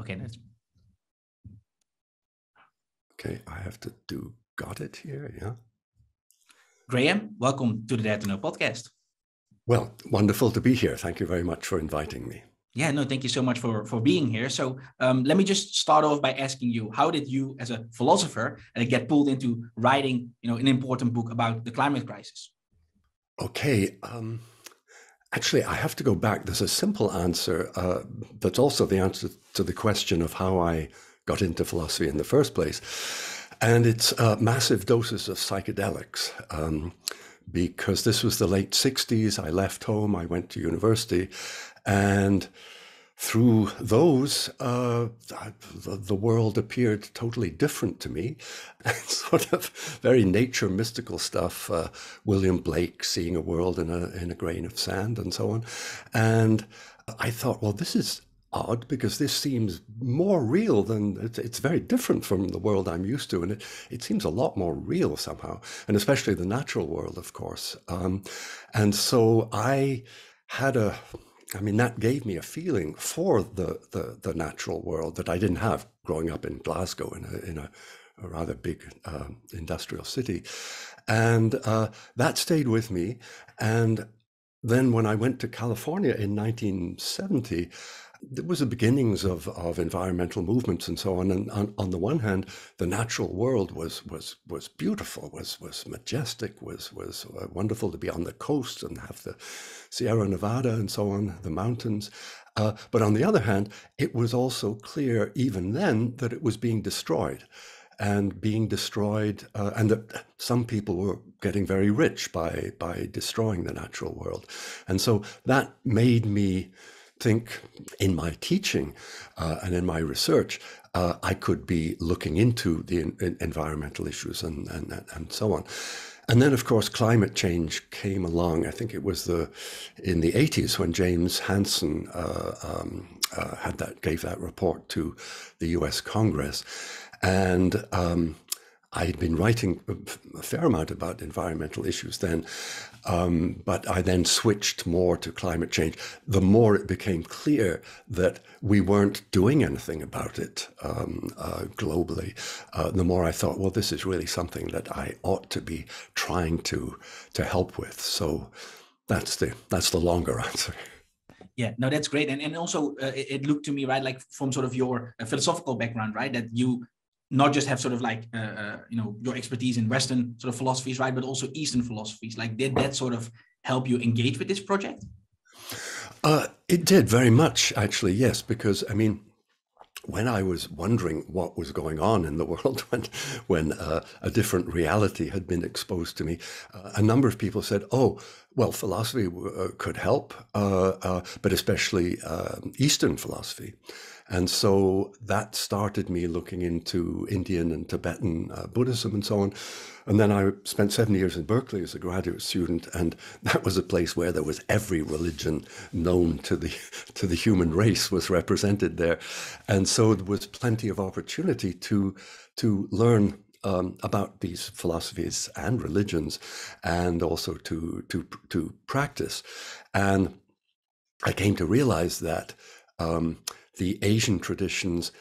Okay, that's Okay, I have to do got it here, yeah. Graham. Welcome to the Dare to Know podcast. Well, wonderful to be here. Thank you very much for inviting me. Yeah, no, thank you so much for being here. So let me just start off by asking you, how did you, as a philosopher, get pulled into writing, an important book about the climate crisis? Okay, actually, I have to go back. There's a simple answer that's also the answer to the question of how I got into philosophy in the first place. And it's massive doses of psychedelics. Because this was the late 60s, I left home, I went to university, and through those, the world appeared totally different to me. Sort of very nature mystical stuff, William Blake, seeing a world in a grain of sand and so on. And I thought, well, this is odd because this seems more real than it's very different from the world I'm used to, and it seems a lot more real somehow, and especially the natural world, of course. And so I had that gave me a feeling for the natural world that I didn't have growing up in Glasgow in a rather big industrial city, and that stayed with me. And then when I went to California in 1970. There was the beginnings of environmental movements and so on. And on the one hand, the natural world was beautiful, was majestic, was wonderful to be on the coast and have the Sierra Nevada and so on, the mountains. But on the other hand, it was also clear even then that it was being destroyed. And that some people were getting very rich by destroying the natural world. And so that made me think in my teaching and in my research, I could be looking into the environmental issues and so on. And then, of course, climate change came along. I think it was in the 80s when James Hansen gave that report to the US Congress. And I'd been writing a fair amount about environmental issues then, but I then switched more to climate change. The more it became clear that we weren't doing anything about it globally, the more I thought, well, this is really something that I ought to be trying to help with. So that's the longer answer. Yeah, no, that's great. And also it looked to me, right, like from sort of your philosophical background, right, that you not just have sort of like, your expertise in Western sort of philosophies, right, but also Eastern philosophies. Like, did that sort of help you engage with this project? It did very much, actually, yes, because, when I was wondering what was going on in the world when a different reality had been exposed to me, a number of people said, oh, well, philosophy could help, but especially Eastern philosophy. And so that started me looking into Indian and Tibetan Buddhism and so on. And then I spent 7 years in Berkeley as a graduate student, and that was a place where there was every religion known to the human race was represented there. And so there was plenty of opportunity to learn about these philosophies and religions, and also to practice. And I came to realize that the Asian traditions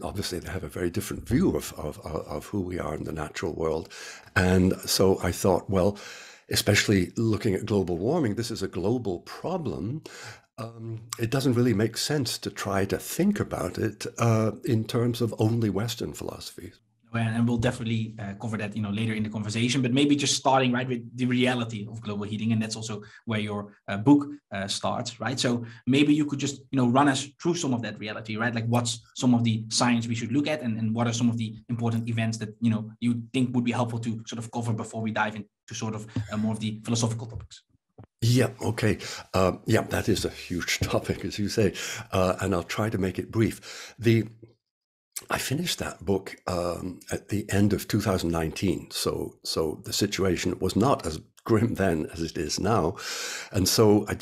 obviously they have a very different view of who we are in the natural world. And so I thought, well, especially looking at global warming, this is a global problem. It doesn't really make sense to try to think about it in terms of only Western philosophies. And we'll definitely cover that, later in the conversation. But maybe just starting right with the reality of global heating, and that's also where your book starts, right? So maybe you could just, run us through some of that reality, right? Like, what's some of the science we should look at, and what are some of the important events that you think would be helpful to sort of cover before we dive into sort of more of the philosophical topics. Yeah, okay. That is a huge topic, as you say, and I'll try to make it brief. I finished that book at the end of 2019, so the situation was not as grim then as it is now. And so I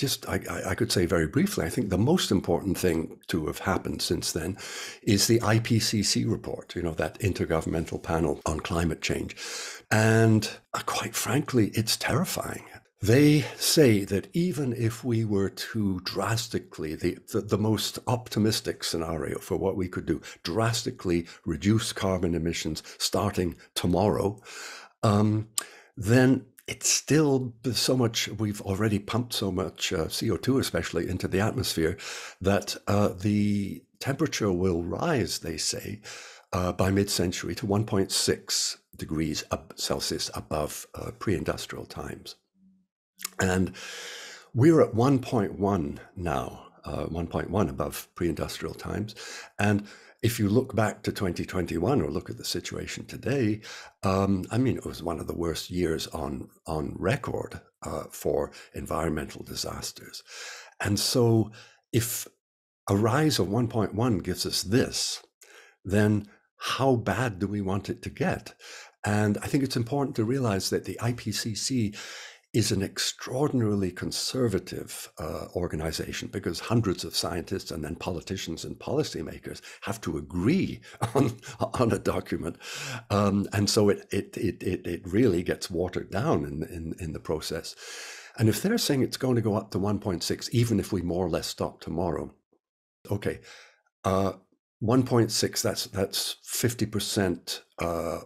could say very briefly, I think the most important thing to have happened since then is the IPCC report, that Intergovernmental Panel on Climate Change. And quite frankly, it's terrifying. They say that even if we were to drastically, the most optimistic scenario for what we could do, drastically reduce carbon emissions starting tomorrow, then it's still so much, we've already pumped so much CO2, especially into the atmosphere, that the temperature will rise, they say, by mid-century to 1.6 degrees Celsius above pre-industrial times. And we're at 1.1 now, 1.1 above pre-industrial times. And if you look back to 2021 or look at the situation today, I mean, it was one of the worst years on record for environmental disasters. And so if a rise of 1.1 gives us this, then how bad do we want it to get? And I think it's important to realize that the IPCC is an extraordinarily conservative organization, because hundreds of scientists and then politicians and policymakers have to agree on a document, and so it really gets watered down in the process. And if they're saying it's going to go up to 1.6, even if we more or less stop tomorrow, okay, 1.6, that's 50%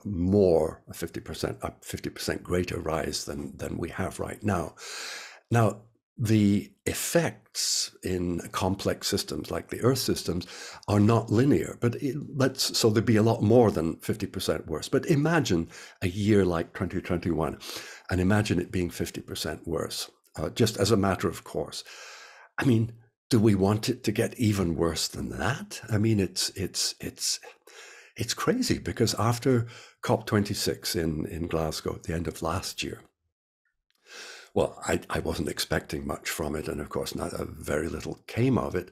more, 50% greater rise than we have right now. Now, the effects in complex systems like the Earth systems are not linear, but so there'd be a lot more than 50% worse. But imagine a year like 2021, and imagine it being 50% worse, just as a matter of course. I mean, do we want it to get even worse than that? I mean, it's crazy, because after COP26 in Glasgow at the end of last year, well, I wasn't expecting much from it, and of course, very little came of it.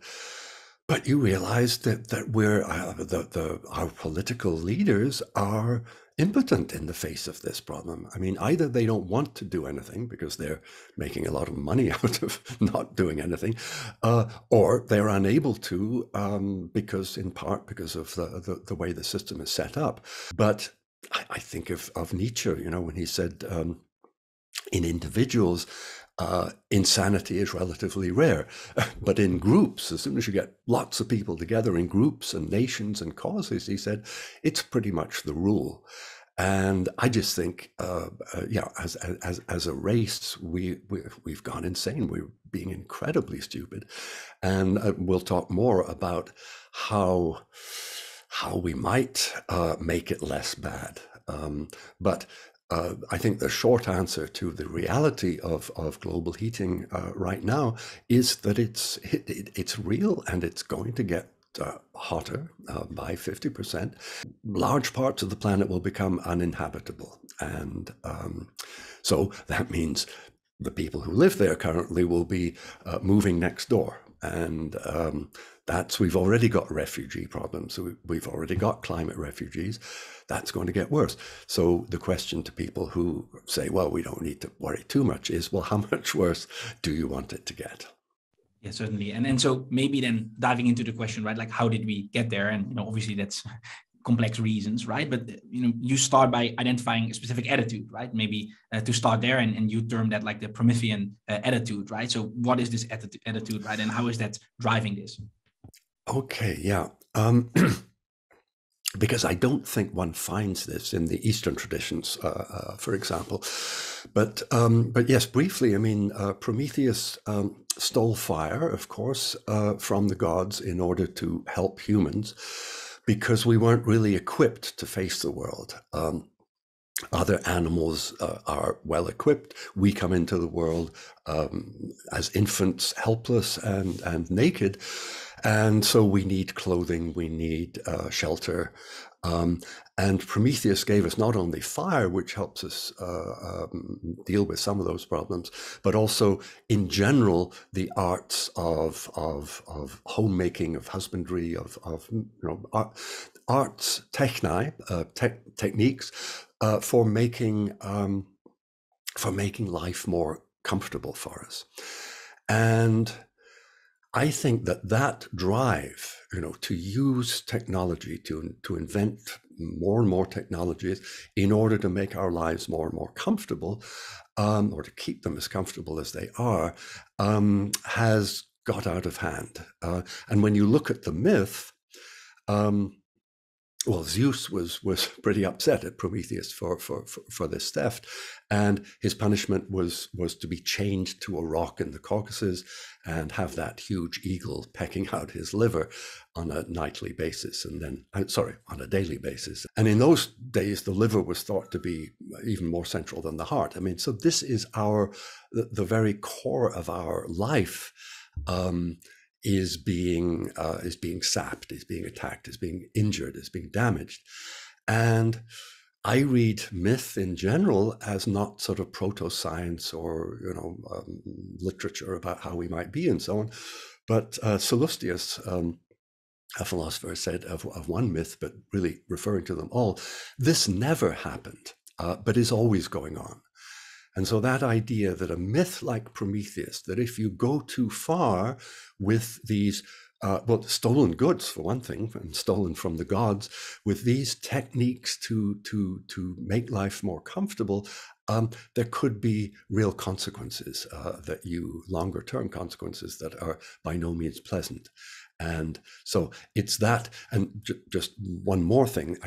But you realize that we're our political leaders are impotent in the face of this problem. I mean, either they don't want to do anything because they're making a lot of money out of not doing anything, or they're unable to because of the way the system is set up. But I think of Nietzsche, you know, when he said, in individuals, insanity is relatively rare, but in groups, as soon as you get lots of people together in groups and nations and causes, he said, it's pretty much the rule. And I just think, as a race, we've gone insane. We're being incredibly stupid, and we'll talk more about how we might make it less bad, but. I think the short answer to the reality of global heating right now is that it's real, and it's going to get hotter by 50%. Large parts of the planet will become uninhabitable, and so that means the people who live there currently will be moving next door, and we've already got refugee problems. We've already got climate refugees. That's going to get worse. So the question to people who say, well, we don't need to worry too much is, well, how much worse do you want it to get? Yeah, certainly. And so maybe then diving into the question, right? Like, how did we get there? And, you know, obviously that's complex reasons, right? But, you know, you start by identifying a specific attitude, right? Maybe to start there, and you term that like the Promethean attitude, right? So what is this attitude, right? And how is that driving this? Okay, yeah. Because I don't think one finds this in the Eastern traditions, for example. But yes, briefly, I mean, Prometheus stole fire, of course, from the gods in order to help humans, because we weren't really equipped to face the world. Other animals are well equipped. We come into the world as infants, helpless and naked. And so we need clothing, we need shelter. And Prometheus gave us not only fire, which helps us deal with some of those problems, but also in general, the arts of homemaking, of husbandry, of arts techniques for making life more comfortable for us. And I think that drive, you know, to use technology to invent more and more technologies in order to make our lives more and more comfortable, or to keep them as comfortable as they are, has got out of hand. And when you look at the myth, well, Zeus was pretty upset at Prometheus for this theft, and his punishment was to be chained to a rock in the Caucasus and have that huge eagle pecking out his liver on a nightly basis, and then, on a daily basis. And in those days, the liver was thought to be even more central than the heart. I mean, so this is the very core of our life. Is being sapped, is being attacked, is being injured, is being damaged. And I read myth in general as not sort of proto-science or literature about how we might be and so on, but Sallustius, a philosopher, said of one myth, but really referring to them all, this never happened, but is always going on. And so that idea that a myth like Prometheus, that if you go too far with these, stolen goods for one thing, and stolen from the gods, with these techniques to make life more comfortable, there could be real consequences, longer term consequences that are by no means pleasant. And so it's that, and just one more thing,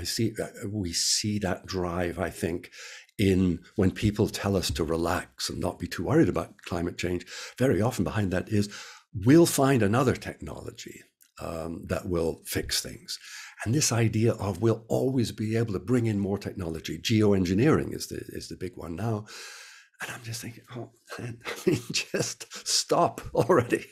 we see that drive, I think, in when people tell us to relax and not be too worried about climate change. Very often behind that is, we'll find another technology that will fix things. And this idea of we'll always be able to bring in more technology. Geoengineering is the big one now. And I'm just thinking, oh man, I mean, just stop already.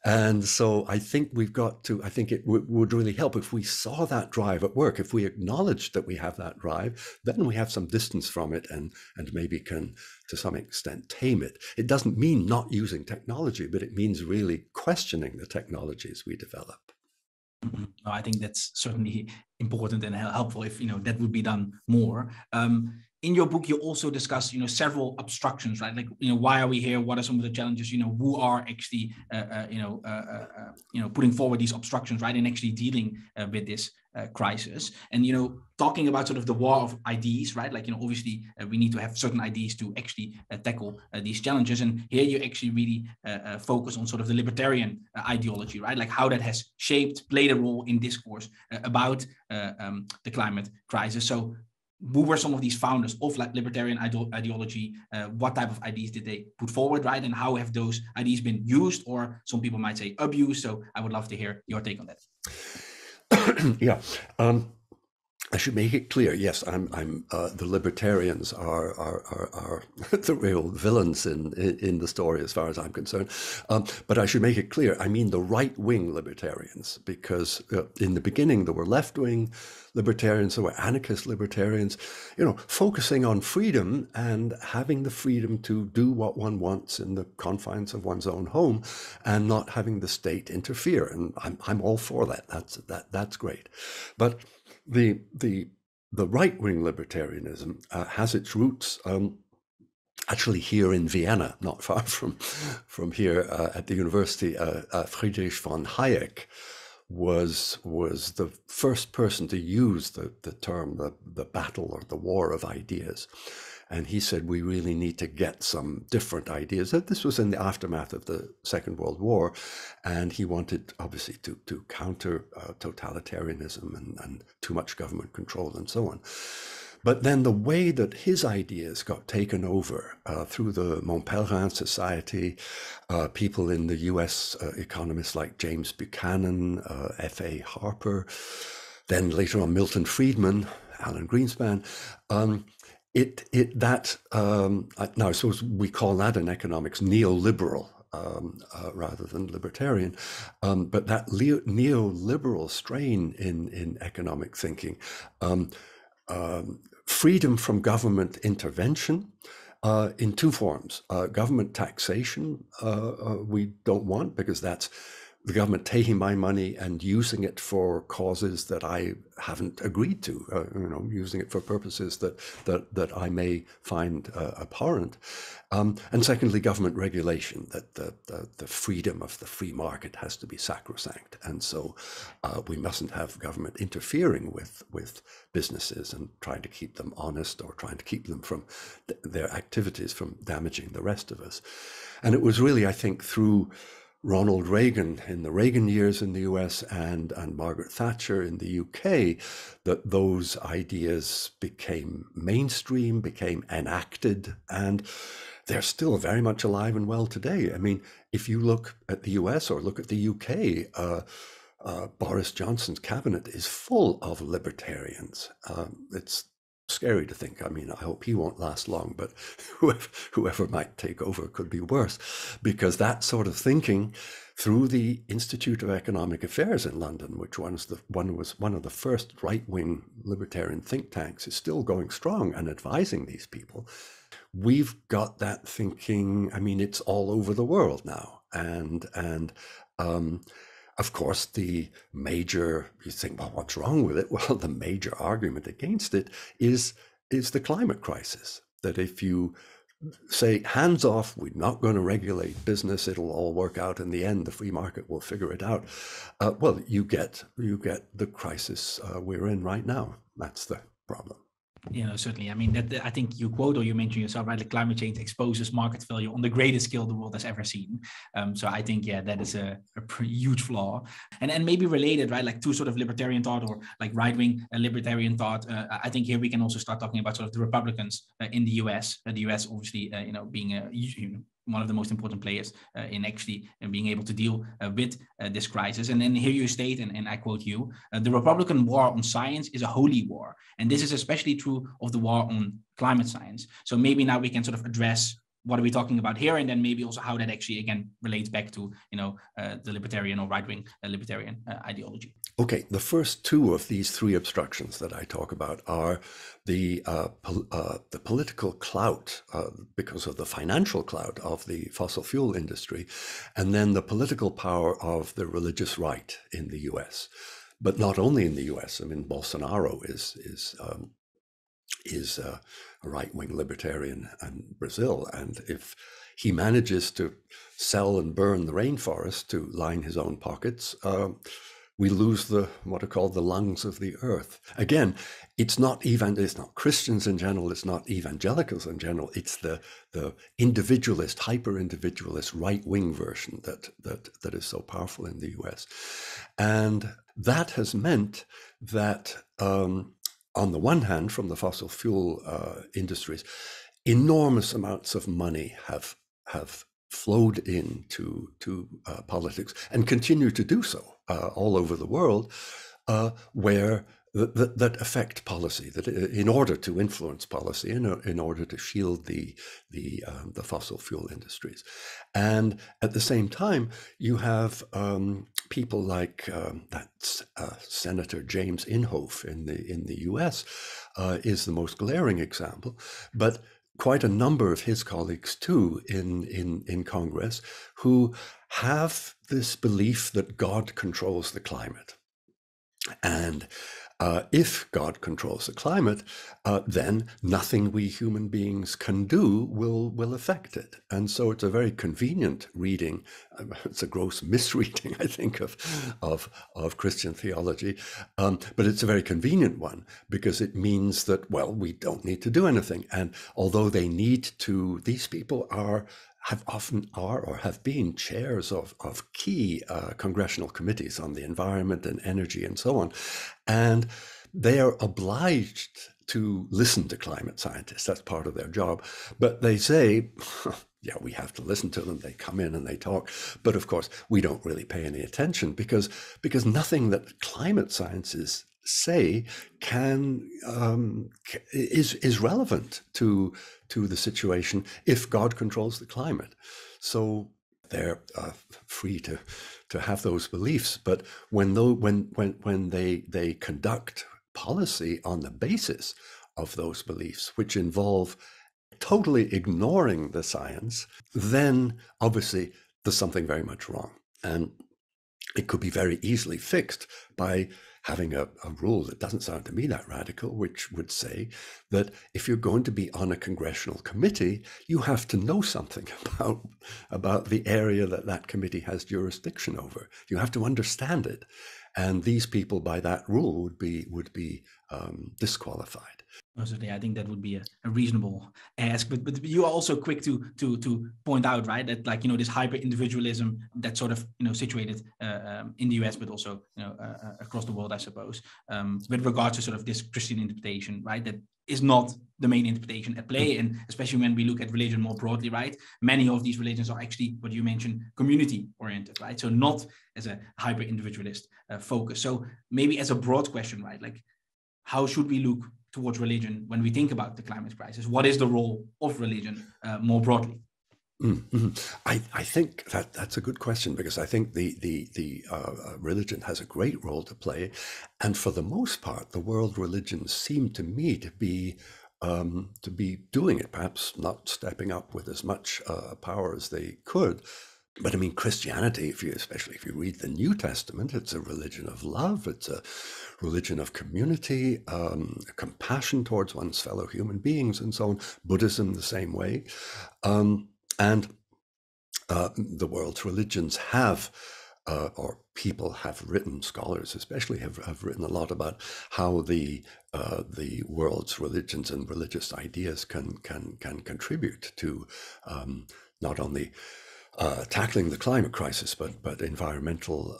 And so I think it would really help if we saw that drive at work, if we acknowledged that we have that drive, then we have some distance from it and maybe can, to some extent, tame it. It doesn't mean not using technology, but it means really questioning the technologies we develop. Mm-hmm. I think that's certainly important and helpful if, that would be done more. In your book, you also discuss, several obstructions, right? Like, why are we here? What are some of the challenges? Who are actually, putting forward these obstructions, right? And actually dealing with this crisis. And, talking about sort of the war of ideas, right? Like, obviously we need to have certain ideas to actually tackle these challenges. And here you actually really focus on sort of the libertarian ideology, right? Like how that has played a role in discourse about the climate crisis. So who were some of these founders of like libertarian ideology? What type of ideas did they put forward, right? And how have those ideas been used, or some people might say abused? So I would love to hear your take on that. Yeah. I should make it clear. Yes, the libertarians are the real villains in the story, as far as I'm concerned. But I should make it clear. I mean the right-wing libertarians, because in the beginning there were left-wing libertarians, there were anarchist libertarians, focusing on freedom and having the freedom to do what one wants in the confines of one's own home, and not having the state interfere. And I'm all for that. That's great. But the right-wing libertarianism has its roots actually here in Vienna, not far from here at the university. Friedrich von Hayek was the first person to use the term the battle or the war of ideas. And he said, we really need to get some different ideas. This was in the aftermath of the Second World War. And he wanted, obviously, to counter totalitarianism and too much government control and so on. But then the way that his ideas got taken over through the Mont Pelerin Society, people in the US, economists like James Buchanan, F.A. Harper, then later on Milton Friedman, Alan Greenspan, now I suppose we call that in economics neoliberal rather than libertarian, but that neoliberal strain in economic thinking, freedom from government intervention in two forms. Government taxation we don't want, because that's the government taking my money and using it for causes that I haven't agreed to, using it for purposes that I may find abhorrent. And secondly, government regulation, that the freedom of the free market has to be sacrosanct. And so we mustn't have government interfering with businesses and trying to keep them honest or trying to keep them from their activities from damaging the rest of us. And it was really, I think, through Ronald Reagan in the Reagan years in the US and Margaret Thatcher in the UK that those ideas became mainstream, became enacted, and they're still very much alive and well today. I mean, if you look at the US or look at the UK, Boris Johnson's cabinet is full of libertarians. It's scary to think. I mean, I hope he won't last long, but whoever might take over could be worse, because that sort of thinking through the Institute of Economic Affairs in London, which was one of the first right-wing libertarian think tanks, is still going strong and advising these people. We've got that thinking. I mean, it's all over the world now, and of course, the major, you think, well, what's wrong with it? Well, the major argument against it is the climate crisis. That if you say, hands off, we're not going to regulate business, it'll all work out in the end, the free market will figure it out. Well, you get the crisis we're in right now. That's the problem. Certainly. I mean, that I think you quote or you mention yourself, right? Like climate change exposes market failure on the greatest scale the world has ever seen. So I think, that is a pretty huge flaw. And maybe related, right? Like to sort of libertarian thought or like right-wing libertarian thought. I think here we can also start talking about sort of the Republicans in the US. The US obviously, being one of the most important players in actually being able to deal with this crisis. And then here you state, and I quote you, the Republican war on science is a holy war. And this is especially true of the war on climate science. So maybe now we can sort of address what are we talking about here, and then maybe also how that actually, again, relates back to, the libertarian or right-wing libertarian ideology. Okay, the first two of these three obstructions that I talk about are the political clout because of the financial clout of the fossil fuel industry, and then the political power of the religious right in the US. But not only in the US. I mean, Bolsonaro is a right-wing libertarian in Brazil, and if he manages to sell and burn the rainforest to line his own pockets, we lose what are called the lungs of the earth. Again, it's not Christians in general, it's not evangelicals in general, it's the individualist, hyper-individualist right-wing version that is so powerful in the US. And that has meant that on the one hand, from the fossil fuel industries, enormous amounts of money have flowed into politics and continue to do so all over the world, where that affect policy, that in order to influence policy, in order to shield the fossil fuel industries. And at the same time, you have people like Senator James Inhofe in the US is the most glaring example, but quite a number of his colleagues too in Congress who have this belief that God controls the climate. And if God controls the climate, then nothing we human beings can do will affect it. And so it's a very convenient reading. It's a gross misreading, I think, of Christian theology, but it's a very convenient one because it means that, well, we don't need to do anything. And although they need to, these people have been chairs of key congressional committees on the environment and energy and so on. And they are obliged to listen to climate scientists. That's part of their job. But they say, yeah, we have to listen to them. They come in and they talk. But of course, we don't really pay any attention because nothing that climate scientists say is relevant to the situation if God controls the climate. So they're free to have those beliefs, but when they conduct policy on the basis of those beliefs, which involve totally ignoring the science, then obviously there's something very much wrong. And it could be very easily fixed by having a rule that doesn't sound to me that radical, which would say that if you're going to be on a congressional committee, you have to know something about the area that committee has jurisdiction over. You have to understand it. And these people, by that rule, would be disqualified. Certainly, I think that would be a reasonable ask. But you are also quick to point out, right, that like, this hyper individualism that's sort of situated in the US, but also across the world, I suppose, with regard to sort of this Christian interpretation, right, that is not the main interpretation at play. And especially when we look at religion more broadly, right, many of these religions are actually what you mentioned, community oriented, right? So not as a hyper individualist focus. So maybe as a broad question, right, like how should we look towards religion when we think about the climate crisis? What is the role of religion more broadly? Mm-hmm. I think that's a good question, because I think the religion has a great role to play, and for the most part, the world religions seem to me to be doing it. Perhaps not stepping up with as much power as they could. But I mean, Christianity, especially if you read the New Testament, it's a religion of love. It's a religion of community, compassion towards one's fellow human beings, and so on. Buddhism, the same way. And the world's religions have, or people have written, scholars especially have written a lot about how the world's religions and religious ideas can contribute to not only tackling the climate crisis, but environmental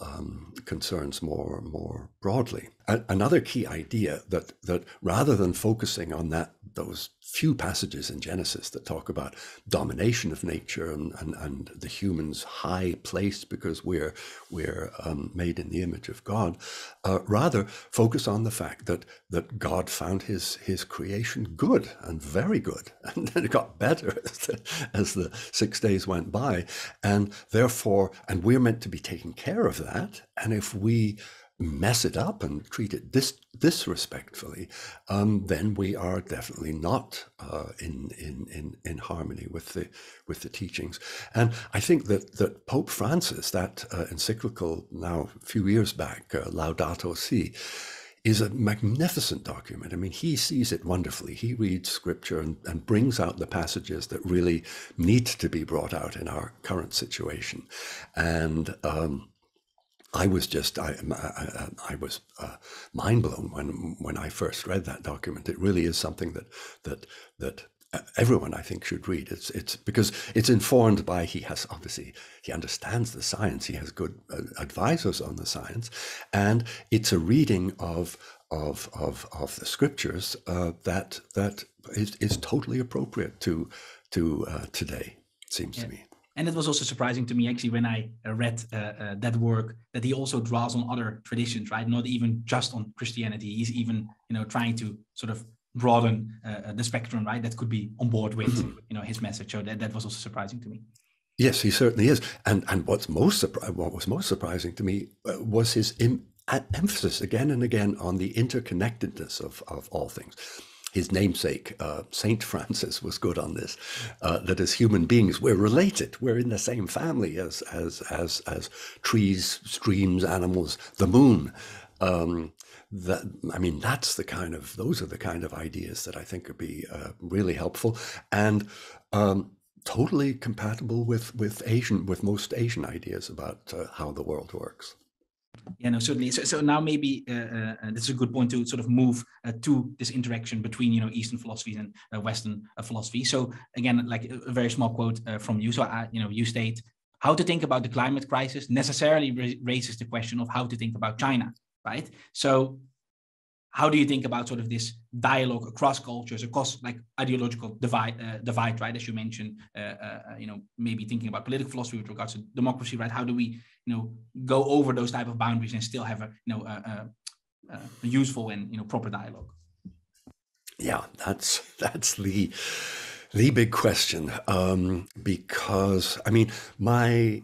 concerns more broadly. Another key idea that rather than focusing on those few passages in Genesis that talk about domination of nature and the human's high place because we're made in the image of God, rather focus on the fact that God found his creation good and very good, and then it got better as the 6 days went by, and therefore, and we're meant to be taking care of that. And if we mess it up and treat it disrespectfully, then we are definitely not in harmony with the teachings. And I think that Pope Francis, that encyclical now a few years back, Laudato Si, is a magnificent document. I mean, he sees it wonderfully. He reads scripture and brings out the passages that really need to be brought out in our current situation. And I was mind blown when I first read that document. It really is something that everyone, I think, should read. It's because it's informed by, he understands the science. He has good advisors on the science, and it's a reading of the scriptures that is totally appropriate to today. It seems to me. And it was also surprising to me, actually, when I read that work, that he also draws on other traditions, right? Not even just on Christianity. He's even, trying to sort of broaden the spectrum, right? That could be on board with, his message. So that was also surprising to me. Yes, he certainly is. And what was most surprising to me was his emphasis again and again on the interconnectedness of all things. His namesake, Saint Francis, was good on this, that as human beings, we're related. We're in the same family as trees, streams, animals, the moon. Those are the kind of ideas that I think would be really helpful and totally compatible with most Asian ideas about how the world works. Yeah, no, certainly. So now maybe this is a good point to sort of move to this interaction between, Eastern philosophies and Western philosophy. So again, like a very small quote from you. So, you state, how to think about the climate crisis necessarily raises the question of how to think about China, right? So how do you think about sort of this dialogue across cultures, across like ideological divide, right? As you mentioned, maybe thinking about political philosophy with regards to democracy, right? How do we, go over those type of boundaries and still have a useful and proper dialogue? Yeah, that's the big question, because I mean, my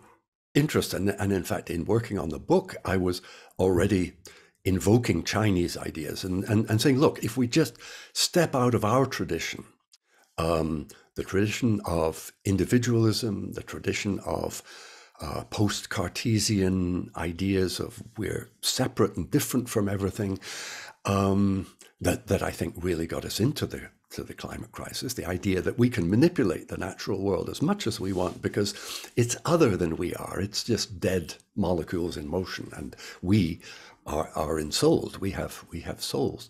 interest and in fact in working on the book, I was already invoking Chinese ideas and saying, look, if we just step out of our tradition, the tradition of individualism, the tradition of post-Cartesian ideas of we're separate and different from everything, that I think really got us into the climate crisis. The idea that we can manipulate the natural world as much as we want because it's other than we are. It's just dead molecules in motion, and we are ensouled. We have souls.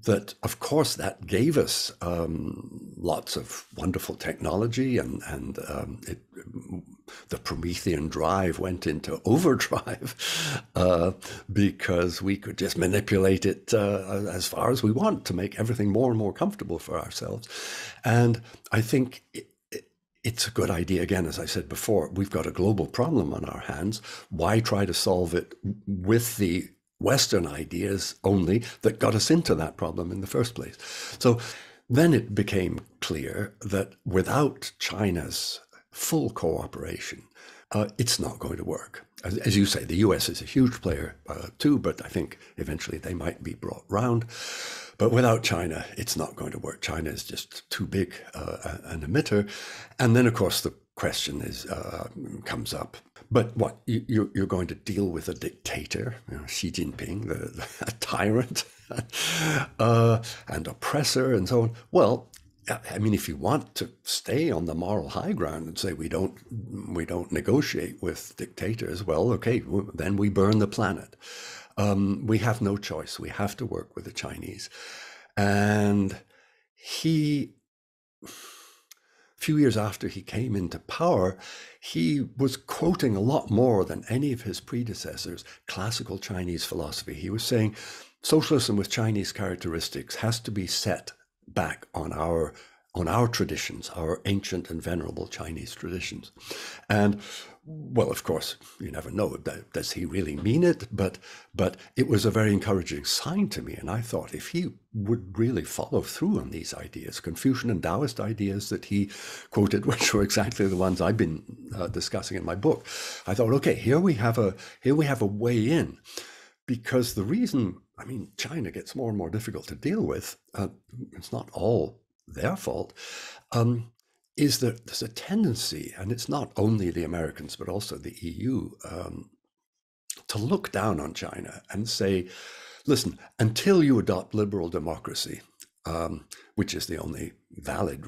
That, of course, that gave us lots of wonderful technology, and the Promethean drive went into overdrive because we could just manipulate it as far as we want to make everything more and more comfortable for ourselves. And I think it's a good idea. Again, as I said before, we've got a global problem on our hands. Why try to solve it with the Western ideas only that got us into that problem in the first place? So then it became clear that without China's full cooperation, it's not going to work. As you say, the US is a huge player too, but I think eventually they might be brought round. But without China, it's not going to work. China is just too big an emitter. And then, of course, the question comes up. But what, you're going to deal with a dictator, Xi Jinping, a tyrant and oppressor and so on? Well, I mean, if you want to stay on the moral high ground and say we don't negotiate with dictators, well, okay, then we burn the planet. We have no choice. We have to work with the Chinese. And a few years after he came into power, he was quoting a lot more than any of his predecessors classical Chinese philosophy. He was saying socialism with Chinese characteristics has to be set back on our traditions, our ancient and venerable Chinese traditions. And well, of course, you never know, does he really mean it? But it was a very encouraging sign to me. And I thought if he would really follow through on these ideas, Confucian and Taoist ideas that he quoted, which were exactly the ones I've been discussing in my book, I thought, okay, here we have a way in. Because the reason, I mean, China gets more and more difficult to deal with, it's not all their fault, is that there's a tendency, and it's not only the Americans, but also the EU, to look down on China and say, listen, until you adopt liberal democracy, which is the only valid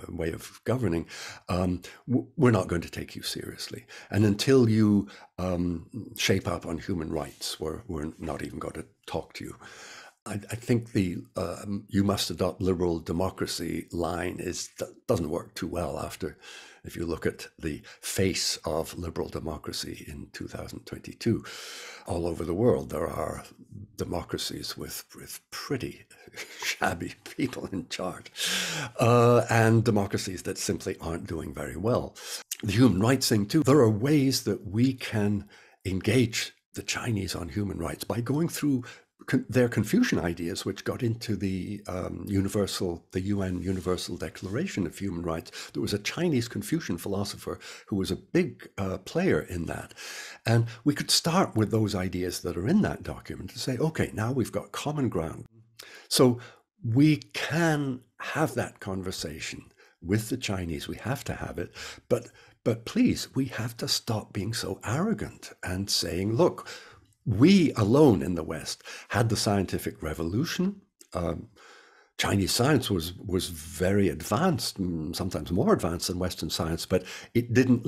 way of governing, we're not going to take you seriously. And until you shape up on human rights, we're not even going to talk to you. I think the you must adopt liberal democracy line doesn't work too well after, if you look at the face of liberal democracy in 2022. All over the world, there are democracies with pretty shabby people in charge, and democracies that simply aren't doing very well. The human rights thing too, there are ways that we can engage the Chinese on human rights by going through their Confucian ideas, which got into the UN Universal Declaration of Human Rights. There was a Chinese Confucian philosopher who was a big player in that. And we could start with those ideas that are in that document to say, okay, now we've got common ground. So we can have that conversation with the Chinese. We have to have it. But please, we have to stop being so arrogant and saying, look, we alone in the West had the scientific revolution. Chinese science was very advanced, sometimes more advanced than Western science, but it didn't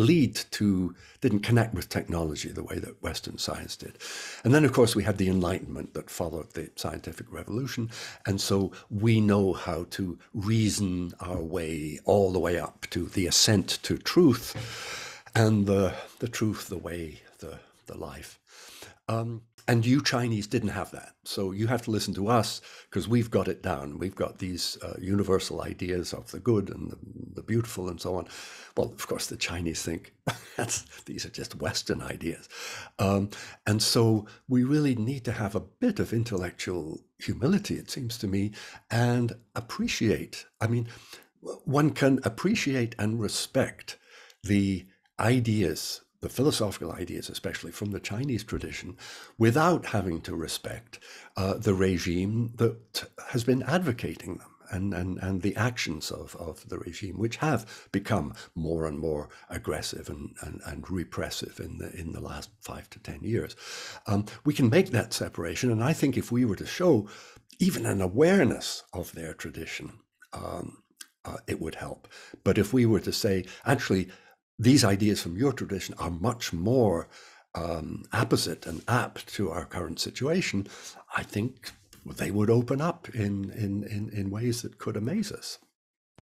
connect with technology the way that Western science did. And then, of course, we had the Enlightenment that followed the scientific revolution. And so we know how to reason our way all the way up to the ascent to truth, and the truth, the way, the life. And you Chinese didn't have that. So you have to listen to us because we've got it down. We've got these universal ideas of the good and the beautiful and so on. Well, of course, the Chinese think these are just Western ideas. And so we really need to have a bit of intellectual humility, it seems to me, and appreciate. I mean, one can appreciate and respect the ideas, the philosophical ideas, especially from the Chinese tradition, without having to respect the regime that has been advocating them. and the actions of the regime, which have become more and more aggressive and repressive in the last 5 to 10 years. We can make that separation, and I think if we were to show even an awareness of their tradition, it would help. But if we were to say, actually, these ideas from your tradition are much more apposite and apt to our current situation, I think they would open up in ways that could amaze us.